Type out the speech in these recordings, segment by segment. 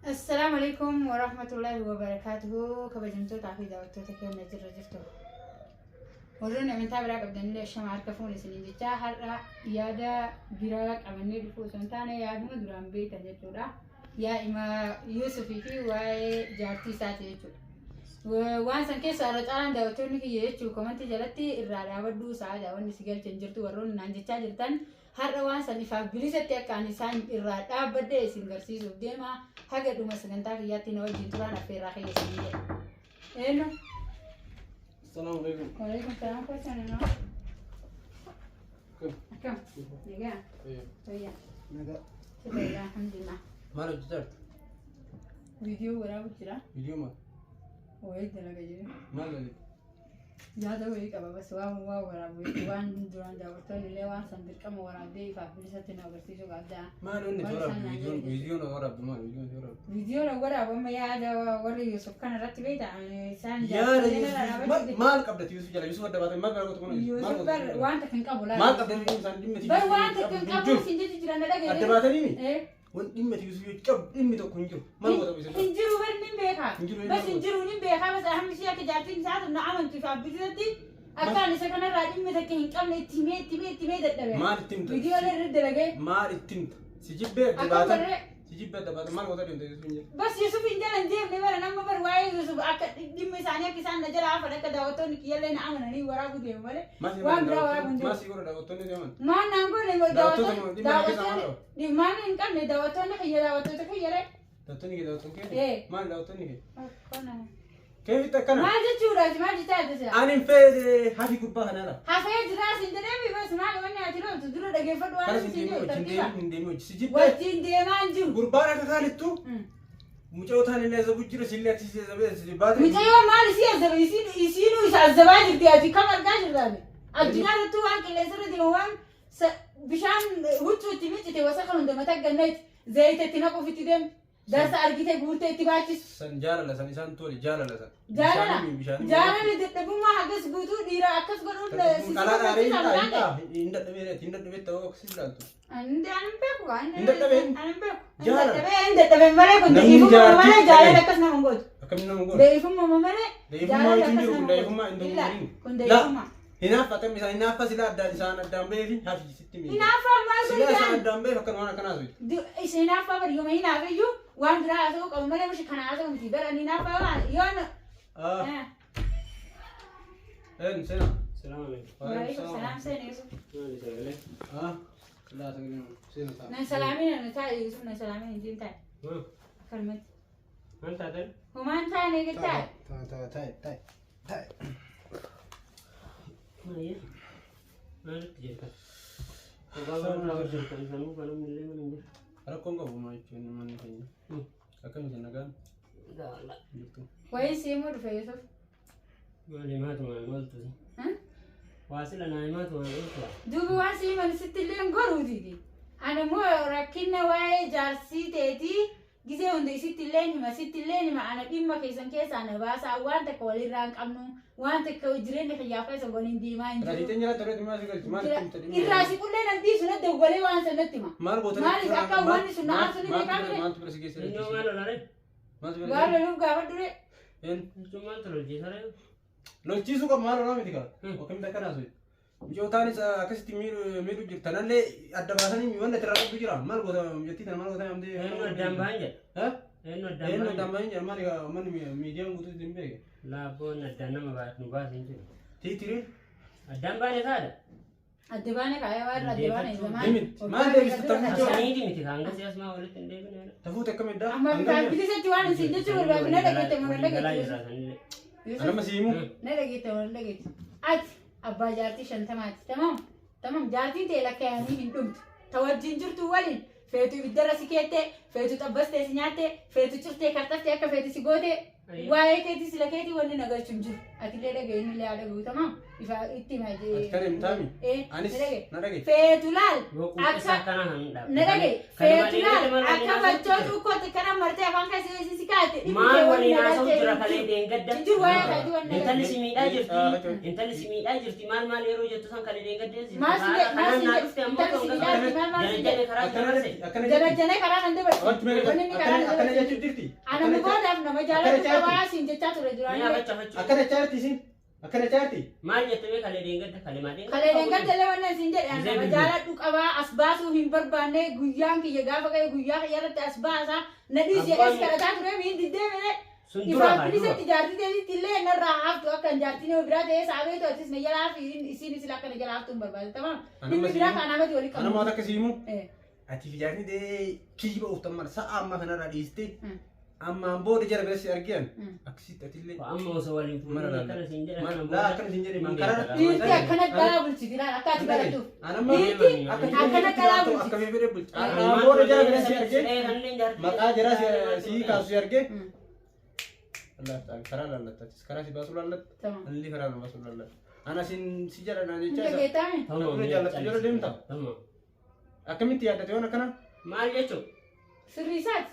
السلام عليكم ورحمة الله وبركاته. كبجنتو تعفيدا وتوتك يوم نجر رجفتو ورنا من تابع قبل أن الشمع عرفون لسنين جتا هرا يادا براك أمني دفوس أنتنا يا هم درام بيت جتورا يا إما يوسف في واي جارتي ساتي جتو وان سنكي سارت أنا داوتوني كي يجتو كمان تجارتي الرادة ودو ساعة وان سجل تنجرتو ورون نانجتا جرتان هرا وان سنفاق بليسة كان إنسان الرادة بدأ سنجرسي سوديما حاجة دوما سكنتا كياتي نوع جنتورا نفير راخي يسميه إنه السلام عليكم. وعليكم السلام كويس أنا كم نجا طيب نجا شكرا الحمد لله ما له جدرت فيديو ولا بتجرا فيديو ما وين ده لقى ما له يا ده ويك أبغى بس واه ورا بوي وان دوران ده وقتها اللي وان سندر كم ورا ده فبليسة تناغرتي شو قاعدة ما له إني ورا فيديو ورا بما فيديو ورا بما يا ده ورا يوسف كان رتب بيتا إنسان يا ما قبل يوسف جل يوسف ده بعد ما قالوا تكون يوسف بر وان تكن قبل ما قبل إنسان دم تيجي بر وان تكن قبل سندر تجرا نلاقي أنت بعد نيمي إيه وان دم تيجي يوسف كم دم تكون ما هو ده بيسمع إنجرو بر نيم بيها بس إنجرو نيم بيها بس أهم شيء كجاتين ساعة نعم أنت فابيزتي أكان سكان الراديم متكين كم تيمي ده ما التيمت فيديو اللي رد لقى ما التيمت سجيب بيت بعد سجيب بيت بعد ما هو ده بيسمع بس يوسف إنجل نجيب نمر نمر بر واي يوسف أكاد دم ثانية كيسان نجلا عفوا لك دعوتون كيلا نعم نني ورا بدي ماله وان برا ورا بنجو ما سيقول دعوتون ده من ما نقول له دعوتون دي ما نكمل دعوتون خير دعوتون خير دعوتون كده دعوتون كده إيه ما دعوتون كده كنا كيف تكنا ما جتورا ما جتاد أنا في هذه كوبا هنا حفيد راس إنت نبي بس ما لوني أتلو تدور دقيقة فدوان كان سندي سجيب وتين دي ما نجو قربانا كخالتو مجاوتان اللي زبوجرة سلة سيزبات مجاوة ما لسيه زبي يسينو الزواج بتاعتي كم أرجع جلاني الجنار تو عنك اللي سر دلوان بشان وتو تيمتي توسخ عندما تجنيت زيت تناقو في تدم درس أرجيته بورته تباعش سنجارة لسان إنسان تولي جارة لسان جارة لدتبو ما حدث بوتو ديرا أكس قرون كلا دارين إنت تبي تاو أكسيد لانتو أنا بيكو أنا بيكو جارة أنت تبي مرة كنت يفهم مرة جارة لكس نمونغود أكمل نمونغود ده يفهم مرة جارة لكس نمونغود ده يفهم ما عندهم لا كنت لا يفهم هنا فتى مثلا هنا فسيلة دا إنسان الدم بيفي هذي ستة مية هنا فهم ما سيلة إنسان الدم بيفي فكر وانا كنا زوج إيش هنا فهم اليوم هنا فيجو وان درا أسوق أو مرة مش كنا أسوق متبر هنا فهم يوم إيه سلام سلام عليكم وعليكم السلام سين يوسف لا تقولين سين نسلامين نتاعي يوسف نسلامين انتي نتاعي كلمة أنت هذا وما نتاعي نيجي تاعي تاي ما هي؟ ما نتجيك. وقابل ما أرجع كان سامو كانوا من اللي من ده. أراكم قبل ما يجون من هنا. أكمل جنگان. لا لا. كويس يمر في يوسف. ما مات ما قلت. ها؟ واصل أنا مات ما قلت. دوبي واسي من ست اللي نقولوا دي. أنا مو ركنا واي جارسي تيتي. جزء من ست اللين ما أنا بيما كيسان كيس أنا بس أوان تكولي رانك أمنو وان تكوجرين خيافة سبونين ديمان جو. رأيتني لا ترى دماغي قلت ما تكلم. الراسي كلنا ندي سنة دوغلي وان سنة تما. ما ربطنا. ما لي أكا وان سنة عسني ما أنت برسي كيس. إنه ما له لا. ما تبي. قال له قاعد دوري. إن. إنه ما تلو جي سره. لو تيجي سوق ما له نامي تكال. وكم ذكر ناسوي. جو تاني كسيتي ميرو جرتنا لي أدباسني ميوان ترى بيجرا ما ربطنا جتي ما ربطنا أمدي. إنه دم بانجا. ها؟ إنه دم بانجا ما نيجا ما ميديم قطع دم بيجي. لا بون الدم ما بعد نباس إنجي. تيري. الدم بانجا هذا. الدبانة كايا وار الدبانة زمان. ما أدري إيش تفهم. أصلاً يجي متى كانغ سياس ما ولد تندي بنينا. تفوت كم يدا. أما بتاع بيجي سجوان سيدنا شو ولا بنا لقيت ما لقيت. أنا مسيمو. لقيت ولا لقيت. أت أبا جارتي شنطة مات تمام جارتي تلا كأني هندوم توجين جرتو ولين feetu ibiddara si keette feetu xabbastee si nyaatte feetu cirtee kartaftee akka feeti si goote waa'ee keetii sila keetii wanni nagalchu hin jiru atillee dhaga'e inni illee haadha guutamaa ifa itti hima Kan himtaami. Anis na dhaga'e. feetu laal akka na dhaga'e feetu laal akka balchootu ukkootti kana martee afaan keessi si kaate maal waliin haasa'u jira kalee deengadda jiru waa'ee kaati wanni intalli si miidhaa jirti intalli si miidhaa jirti maal yeroo jettu san kalee deengadda maasii dhufte ammoo jarajjane karaa jarase jarajjane karaa nan dabarsu Akkana jechuun jirti. ana mugoodhaaf nama jaalatu qabaa siin jechaa ture duraan Akkana chaarti isin. Akkana chaarti. maal jettee kalee deengadda kalee maal kalee deengadda lewanna siin jedhe nama jaaladhu qabaa as baasuu hin barbaanne guyyaan kiyya gaafa ka'e guyyaa kiyya irratti as baasa na dhiisee es kadhataa ture miin diddee mire ifaan bilisatti jaartii teessitti illee narraa haftu akka hin jaartiin yoo biraa ta'ee saabee to'atis na jalaa fi isiin isin akka na jalaa haftu hin barbaade tamaa dhimmi biraa kaanaamati walii qabu. Ana moota akkasii himu. Ati fi jaartii dee kiyba uftan mara sa'a amma kanarraa dhiiste. Ammaan booda jara biratti argiyan akkasitti atillee amma osoo waliin fuudhanii akkana siin jedhan laa akkana siin jedhe mankara dhiirti akkana dhalaa bulchiti laal akka ati barattuuf anamma dhiirti akkana dhalaa bulchiti akka fedhe bulcha ammaan booda jara biratti argee maqaa jara si kaasu argee Allah karaa lallattatis karaa si baasu lallatta anillee karaa nama baasu lallatta ana si jara naan jecha Inta keetaame isa jaallatu jara deemta akkamitti yaaddate waan akkana maal jechuun sirrii isaati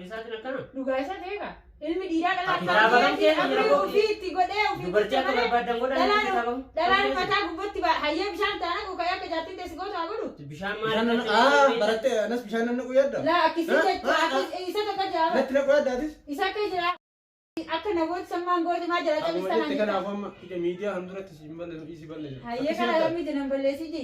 risaatiin akkana dhugaa isaa ta'eeka ilmi dhiiraa Kitaaba kan ta'e dhalaa ofiitti godhee dubartii akka barbaadan godhan dhalaan mataa gubbatti hayyee bishaan taana kukkayyaa akka jaartiin teessi gootu haa godhu bishaan bishaan maal baratte anas bishaan nan naqu yaadda laa akkisii jechuudha isa tokko jaaba natti naqu yaaddatis isa akka jira akka namooti sammaan gooti maa jala akkuma cabistan jette kanaaf amma ija miidiyaa handuratti si balleessu isi balleessu hayyee kana lammiiti nan balleessiti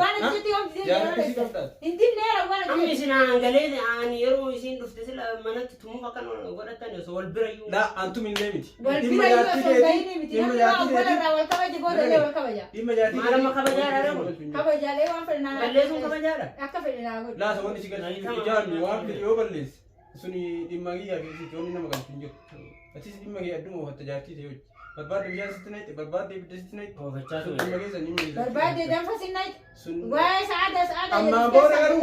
waan asitti homti jaalatti si qabdaas intin neera waan amma isin aangalee ani yeroo isin dhufte sila manatti tumuuf akkan godhatan osoo wal bira iyyuu la antum illee miti wal bira yoo osoo gahine miti namni waa walirraa wal kabaja boodallee wal kabaja dhimma jaatii maal amma kabajaadha dhabu kabajaalee waan fedhe naa balleessuun kabajaadha akka fedhe naa godhu laata wanni si galchi ijaarni waan fedhe yoo balleesse suni dhimma kiyyaa keessatti wanni nama galchu hin jiru atis dhimma kiyya adduma ofatta jaartii ta'e hojii barbaadde bishaan sitti nayti barbaadde ibidda sitti nayti oofachaa ture dhimma keessa ni miidha barbaadde danfa sinnayti sun waa'ee sa'aada ammaan booda garuu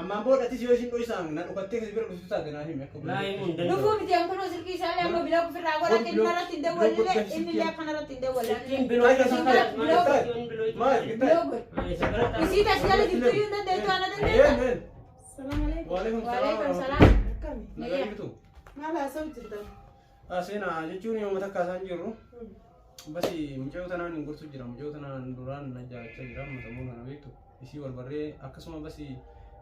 ammaan booda atis yoo isin dho'isaan na dhukattee kasi bira dhuftu taate naa himi akka laa himuun danda'u dhufuu miti ankunoo silkii isaallee amma bilaa kufirraa godhate inni irratti hin dawwallee inni illee akkana irratti hin dawwalle ittiin biloo maal biloo godhe isii tas jala jirtu iyyuu hin dandeettu ana dandeetta Salam alaikum. waalaikum salaam Akkami? nagaa bitu Maal haasa'u jirtan? seenaa jechuun yoo takka isaan jirru basi mucayyoo tanaan hin gorsu jira mucayyoo tanaan duraan na jaachaa jira matamuu kana beektu isii wal barree akkasuma basi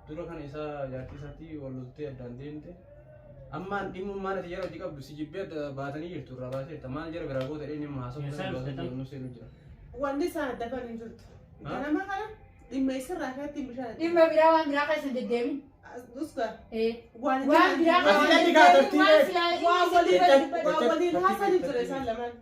dura kana isaa jaartii isaatii wal loltee addaan deemte ammaan dhimmummaan ati yeroo hojii qabdu si jibbee adda baatanii jirtu irraa baateetta maal jara biraa goota dheenyi amma haasa'u nu seenu jira Wanni isaa adda kan hin jirtu. Ganama kana dhimma isirraa ka'etti bishaan. dhimma biraa waan biraa keessa hin deddeemin Dhuska. waan biraa Asii gadi Waa waliin haasa'anii ture isaan lamaan.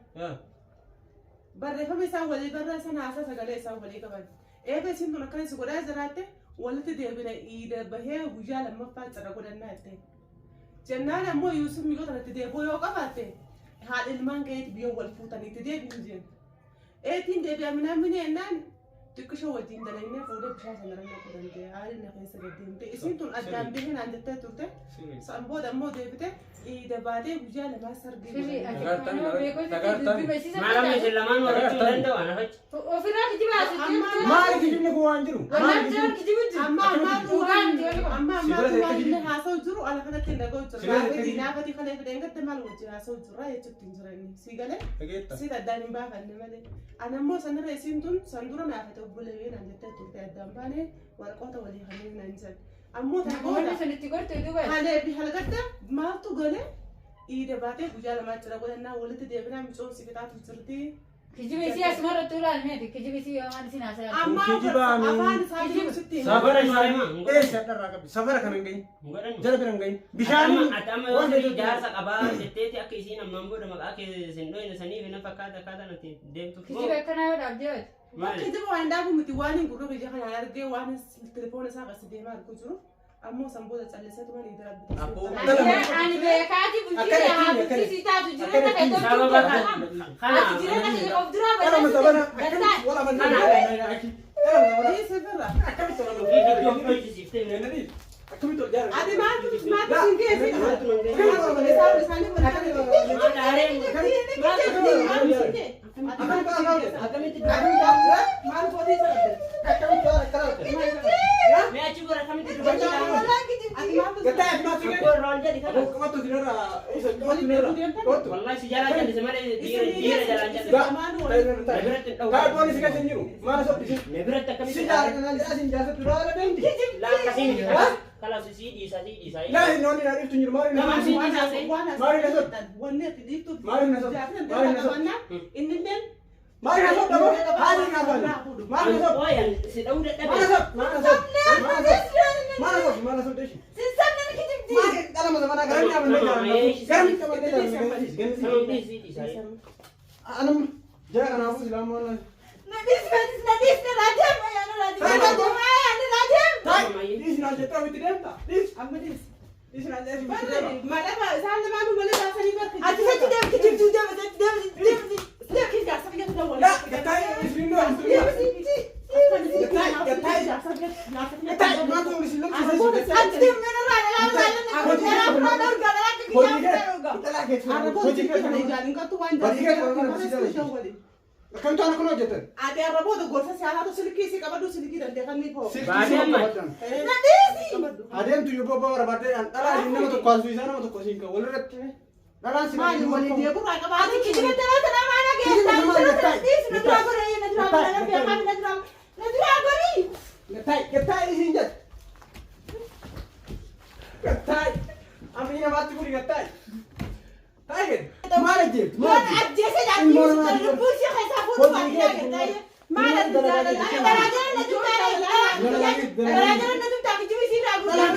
Barreeffama isaan walii barreessan haasaa sagalee isaan walii qaban. Eega isin tun akkana si godhaa jiraatte walitti deebina iida bahee guyyaa lammaffaa cara godhannaa jettee. Jennaan ammoo Yuusuf miidhoo kanatti deeboo yoo qabaatte haadha ilmaan ga'eeti biyyoo wal fuutanii itti deebiin jenna. Eetiin deebi'amina mineenaan xiqqishoo wajjin dalagnee fuudhee bishaan sanarra naquu danda'e haadhi na keessa deddeemte. Isin tun addaan bihee naan jettee turte. San booda ammoo deebite iida baatee guyyaa lamaa sargii maal amma isin lamaan horachuu danda'u ana fachi ofirraa kijibaas maal kijibni kun waan jiru wallaahi kijibu jiru amma waan haasa'u jiru ala kanatti hin dhaga'u jira. Gaafetii naafatii kana fideen gadda maal wajjin haasa'u jirra jechuutti hin jiranni. Si galee dhageetta si addaan hin baafanne malee. Ana ammoo sanarra isin tun san dura naafate obboleewwan naan jettee turte addaan baanee waraqoota walii kanneen naan jiran. Ammoo tan booda sanitti gorte duba halee fi halgadda maaltu galee iida baatee guyyaa lamaa jira godhannaa walitti deebinaa micoon si fixaatu jirti. kijibu isii asumarra tuulaan meeti kijibu isii yoo waan isin haasa'an Amma afaan isaa sitti safara sadharraa qabdi safara kan hin gahin jala bira hin gahin bishaan amma yoo ta'e jaarsa qabaa jetteeti akka isiin ammaan booda maqaa kee sin dhoyne saniif na fakkaata akkaataa natti deemtu kijibu akkanaa yoo dhaabdee hooti bakki jiba waan dhaabu miti waan hin gurra biyya kanaan argee waan telefoona isaa qasi deemaa argu jiru ammoo san booda calliseetu mana itti rabbite. ani beekaati bulchiisa haa bulchiisi taatu jireenya kee sababa ati jireenya kee of duraa kana balleessu masabana wala ليه سفرة أكمل الجار. عادي ما تسنجي والله سجارة جالس زمان دير جالس نبرت كم لا كسين خلاص سيدي سيدي سيدي لا إنه أنا عرفت إنه ما كمان سيدي سيدي ما يناسب ده هذا يناسب ما يناسب وين سيدون ده ما يناسب ما يناسب ده ما أنا ما زمان أقرأني أنا أنا جاء أنا أقول لهم أنا ليش ناجي تروي تدمتا ليش ليش ناجي ما لما سألنا ما نقول لك عشان يبرك لا كتاي إيش منو كتاي ما تقول إيش لك كم تانا كنا جتن ada rabo da golfa sai ana to silki sai kabadu silki dan te kanni ko adem tu yubo bawara bate antara inna to kwasu isana to kwasin ka wolret dalan ma ni sima woni de ko ka ba ni ki ne tara tara ma na ge ta dis na dra ko re na dra ko na be kan na dra ko ri ketai isinjat ketai amina mati puri ketai Tiger, mana je? mana ajese da ni ko busi ka sa fu ba ni ge ta mana dara na tu dara na tu ta ki ji si ra gu dara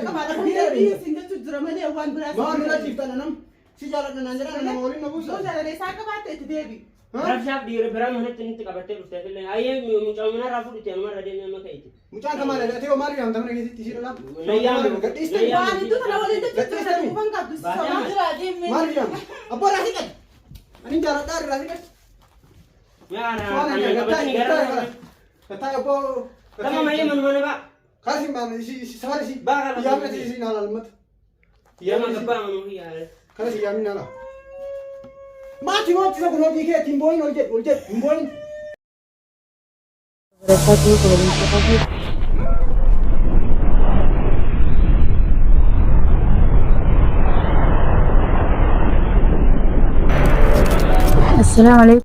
ka ba da ni singa tu dra mane wan bra Ma nuna cipta nanam, si jalan nanjara nanam olin nabusa. so dara ne sa ka ba te debi رفشاف دير برام هنا تنت كبرتة بفتح لنا أيه مجامنا رافو دتيان ما ردينا ما كيت Mucaan kemana? Dia tengok mari yang temen kita di sini lah. Nayam. Gadis Nayam. tengok. Wah, itu kalau boleh itu kita bukan kabus sama Mari yang. Apa rahsia kan? Ani jarak dari rahsia kan? يا أنا Soalnya أنا kata كبرتني kata كرا kata apa? كم ما يمن من بقى Kasih mana si sehari si. Bakal Iya mana si nalal mat. يا ما كبا منو هي Kalau si yamin nalal. Mati mati sa kuno dike timboin oljet timboin. السلام عليكم.